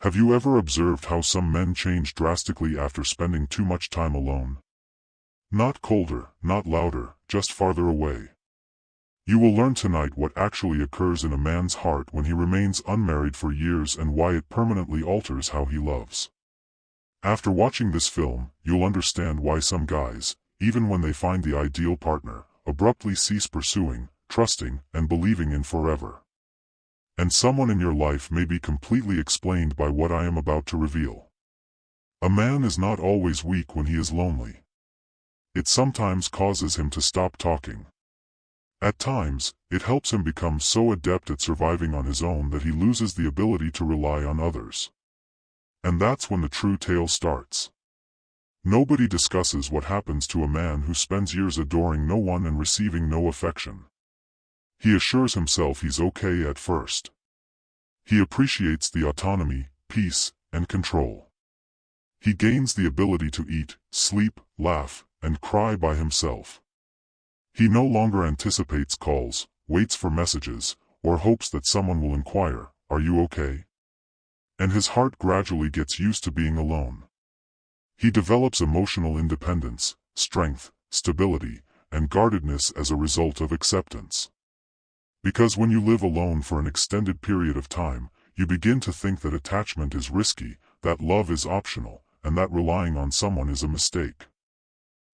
Have you ever observed how some men change drastically after spending too much time alone? Not colder, not louder, just farther away. You will learn tonight what actually occurs in a man's heart when he remains unmarried for years and why it permanently alters how he loves. After watching this film, you'll understand why some guys, even when they find the ideal partner, abruptly cease pursuing, trusting, and believing in forever. And someone in your life may be completely explained by what I am about to reveal. A man is not always weak when he is lonely. It sometimes causes him to stop talking. At times, it helps him become so adept at surviving on his own that he loses the ability to rely on others. And that's when the true tale starts. Nobody discusses what happens to a man who spends years adoring no one and receiving no affection. He assures himself he's okay at first. He appreciates the autonomy, peace, and control. He gains the ability to eat, sleep, laugh, and cry by himself. He no longer anticipates calls, waits for messages, or hopes that someone will inquire, "Are you okay?" And his heart gradually gets used to being alone. He develops emotional independence, strength, stability, and guardedness as a result of acceptance. Because when you live alone for an extended period of time, you begin to think that attachment is risky, that love is optional, and that relying on someone is a mistake.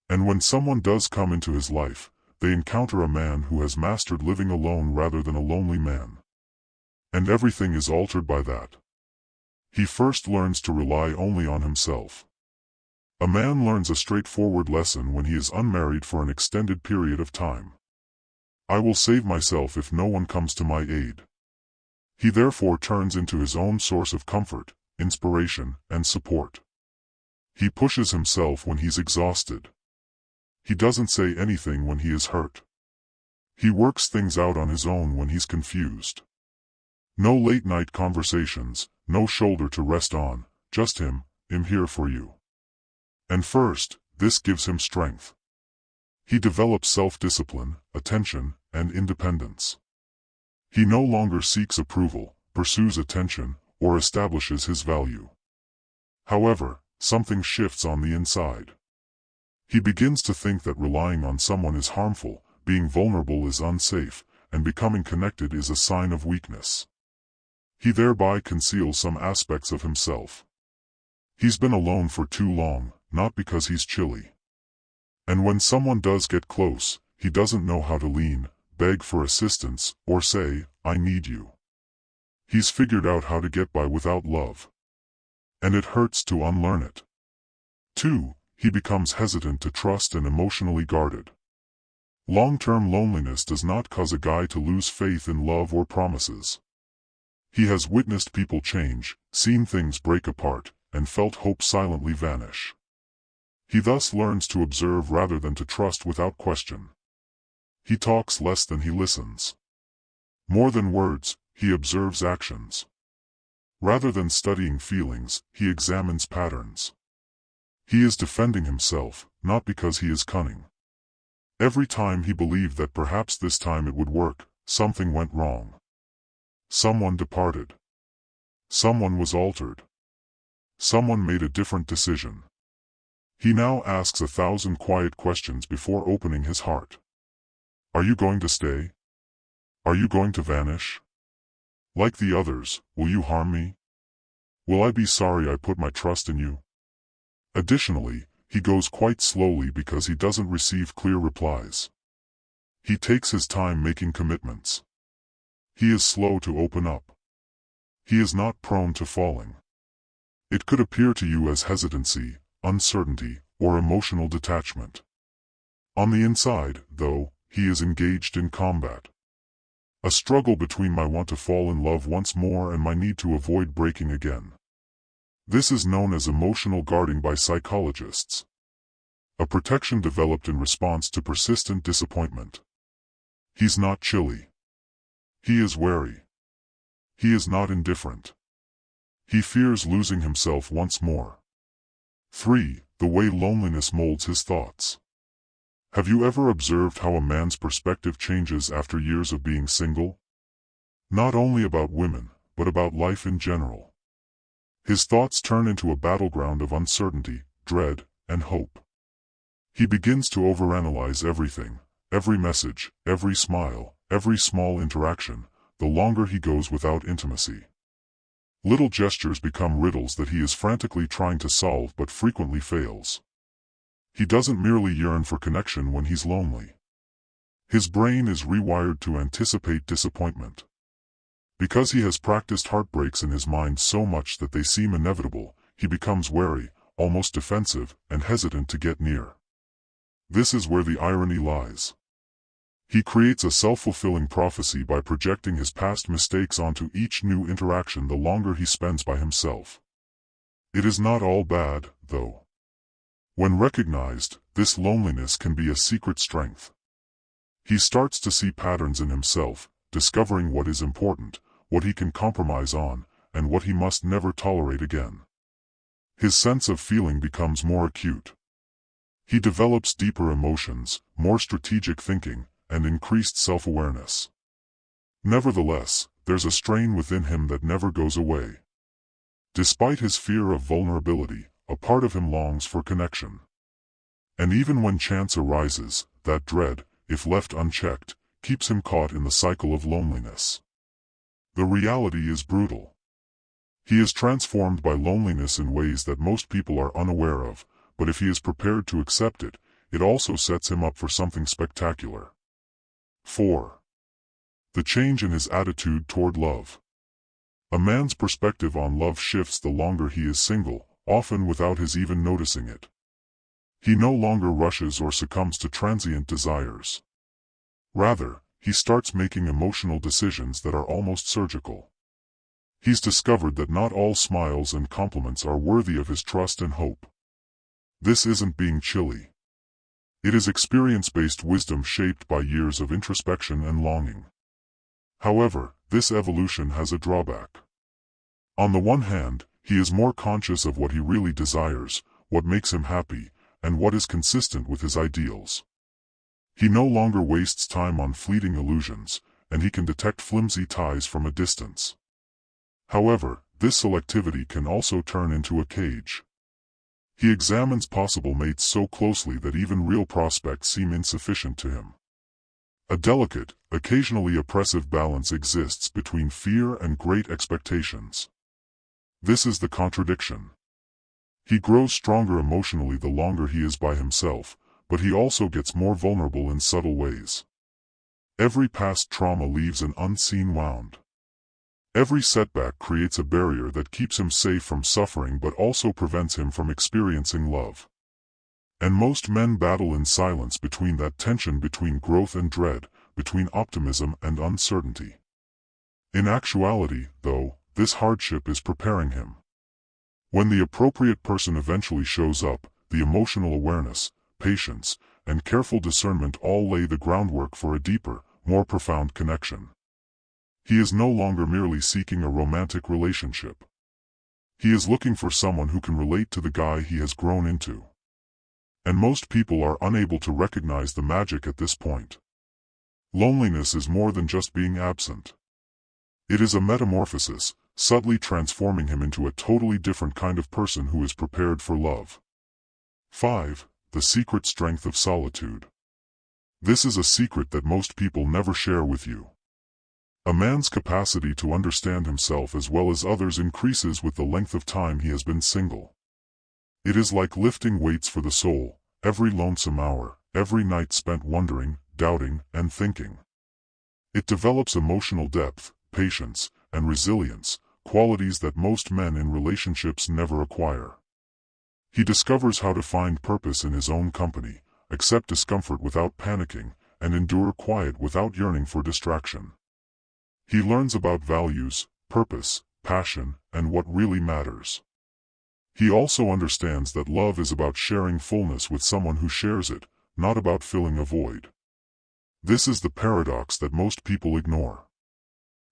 And when someone does come into his life, they encounter a man who has mastered living alone rather than a lonely man. And everything is altered by that. He first learns to rely only on himself. A man learns a straightforward lesson when he is unmarried for an extended period of time. I will save myself if no one comes to my aid. He therefore turns into his own source of comfort, inspiration, and support. He pushes himself when he's exhausted. He doesn't say anything when he is hurt. He works things out on his own when he's confused. No late-night conversations, no shoulder to rest on, just him here for you. And first, this gives him strength. He develops self-discipline, attention, and independence. He no longer seeks approval, pursues attention, or establishes his value. However, something shifts on the inside. He begins to think that relying on someone is harmful, being vulnerable is unsafe, and becoming connected is a sign of weakness. He thereby conceals some aspects of himself. He's been alone for too long, not because he's chilly. And when someone does get close, he doesn't know how to lean, beg for assistance, or say, "I need you." He's figured out how to get by without love. And it hurts to unlearn it. 2. He becomes hesitant to trust and emotionally guarded. Long-term loneliness does not cause a guy to lose faith in love or promises. He has witnessed people change, seen things break apart, and felt hope silently vanish. He thus learns to observe rather than to trust without question. He talks less than he listens. More than words, he observes actions. Rather than studying feelings, he examines patterns. He is defending himself, not because he is cunning. Every time he believed that perhaps this time it would work, something went wrong. Someone departed. Someone was altered. Someone made a different decision. He now asks 1,000 quiet questions before opening his heart. Are you going to stay? Are you going to vanish? Like the others, will you harm me? Will I be sorry I put my trust in you? Additionally, he goes quite slowly because he doesn't receive clear replies. He takes his time making commitments. He is slow to open up. He is not prone to falling. It could appear to you as hesitancy, uncertainty, or emotional detachment. On the inside, though, he is engaged in combat. A struggle between my want to fall in love once more and my need to avoid breaking again. This is known as emotional guarding by psychologists. A protection developed in response to persistent disappointment. He's not chilly. He is wary. He is not indifferent. He fears losing himself once more. 3. The way loneliness molds his thoughts. Have you ever observed how a man's perspective changes after years of being single? Not only about women, but about life in general. His thoughts turn into a battleground of uncertainty, dread, and hope. He begins to overanalyze everything, every message, every smile, every small interaction, the longer he goes without intimacy. Little gestures become riddles that he is frantically trying to solve but frequently fails. He doesn't merely yearn for connection when he's lonely. His brain is rewired to anticipate disappointment. Because he has practiced heartbreaks in his mind so much that they seem inevitable, he becomes wary, almost defensive, and hesitant to get near. This is where the irony lies. He creates a self-fulfilling prophecy by projecting his past mistakes onto each new interaction the longer he spends by himself. It is not all bad, though. When recognized, this loneliness can be a secret strength. He starts to see patterns in himself, discovering what is important, what he can compromise on, and what he must never tolerate again. His sense of feeling becomes more acute. He develops deeper emotions, more strategic thinking, and increased self-awareness. Nevertheless, there's a strain within him that never goes away. Despite his fear of vulnerability, a part of him longs for connection. And even when chance arises, that dread, if left unchecked, keeps him caught in the cycle of loneliness. The reality is brutal. He is transformed by loneliness in ways that most people are unaware of, but if he is prepared to accept it, it also sets him up for something spectacular. 4. The change in his attitude toward love. A man's perspective on love shifts the longer he is single, often without his even noticing it. He no longer rushes or succumbs to transient desires. Rather, he starts making emotional decisions that are almost surgical. He's discovered that not all smiles and compliments are worthy of his trust and hope. This isn't being chilly. It is experience-based wisdom shaped by years of introspection and longing. However, this evolution has a drawback. On the one hand, he is more conscious of what he really desires, what makes him happy, and what is consistent with his ideals. He no longer wastes time on fleeting illusions, and he can detect flimsy ties from a distance. However, this selectivity can also turn into a cage. He examines possible mates so closely that even real prospects seem insufficient to him. A delicate, occasionally oppressive balance exists between fear and great expectations. This is the contradiction. He grows stronger emotionally the longer he is by himself, but he also gets more vulnerable in subtle ways. Every past trauma leaves an unseen wound. Every setback creates a barrier that keeps him safe from suffering but also prevents him from experiencing love. And most men battle in silence between that tension between growth and dread, between optimism and uncertainty. In actuality, though, this hardship is preparing him. When the appropriate person eventually shows up, the emotional awareness, patience, and careful discernment all lay the groundwork for a deeper, more profound connection. He is no longer merely seeking a romantic relationship. He is looking for someone who can relate to the guy he has grown into. And most people are unable to recognize the magic at this point. Loneliness is more than just being absent. It is a metamorphosis, subtly transforming him into a totally different kind of person who is prepared for love. 5. The secret strength of solitude. This is a secret that most people never share with you. A man's capacity to understand himself as well as others increases with the length of time he has been single. It is like lifting weights for the soul, every lonesome hour, every night spent wondering, doubting, and thinking. It develops emotional depth, patience, and resilience, qualities that most men in relationships never acquire. He discovers how to find purpose in his own company, accept discomfort without panicking, and endure quiet without yearning for distraction. He learns about values, purpose, passion, and what really matters. He also understands that love is about sharing fullness with someone who shares it, not about filling a void. This is the paradox that most people ignore.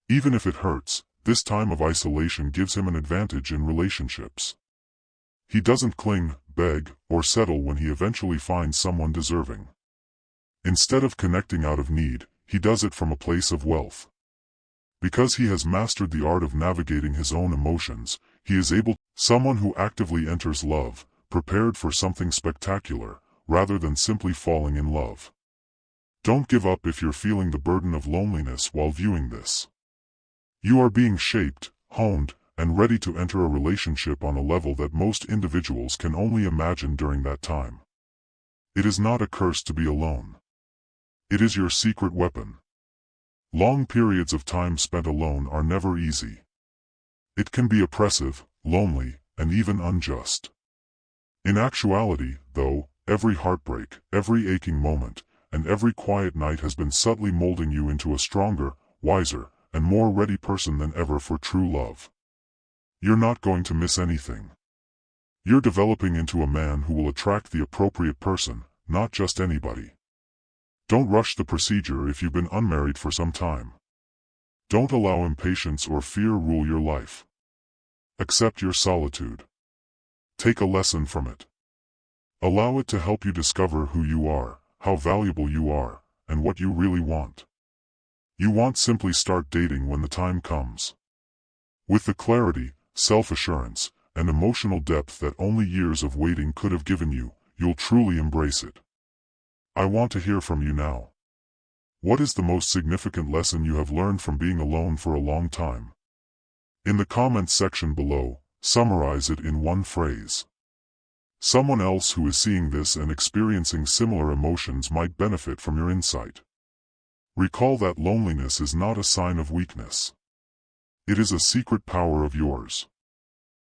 Even if it hurts, this time of isolation gives him an advantage in relationships. He doesn't cling, beg, or settle when he eventually finds someone deserving. Instead of connecting out of need, he does it from a place of wealth. Because he has mastered the art of navigating his own emotions, he is able Someone who actively enters love, prepared for something spectacular, rather than simply falling in love. Don't give up if you're feeling the burden of loneliness while viewing this. You are being shaped, honed, and ready to enter a relationship on a level that most individuals can only imagine during that time. It is not a curse to be alone. It is your secret weapon. Long periods of time spent alone are never easy. It can be oppressive, lonely, and even unjust. In actuality, though, every heartbreak, every aching moment, and every quiet night has been subtly molding you into a stronger, wiser, and more ready person than ever for true love. You're not going to miss anything. You're developing into a man who will attract the appropriate person, not just anybody. Don't rush the procedure if you've been unmarried for some time. Don't allow impatience or fear rule your life. Accept your solitude. Take a lesson from it. Allow it to help you discover who you are, how valuable you are, and what you really want. You won't simply start dating when the time comes. With the clarity, self-assurance, and emotional depth that only years of waiting could have given you, you'll truly embrace it. I want to hear from you now. What is the most significant lesson you have learned from being alone for a long time? In the comments section below, summarize it in one phrase. Someone else who is seeing this and experiencing similar emotions might benefit from your insight. Recall that loneliness is not a sign of weakness. It is a secret power of yours.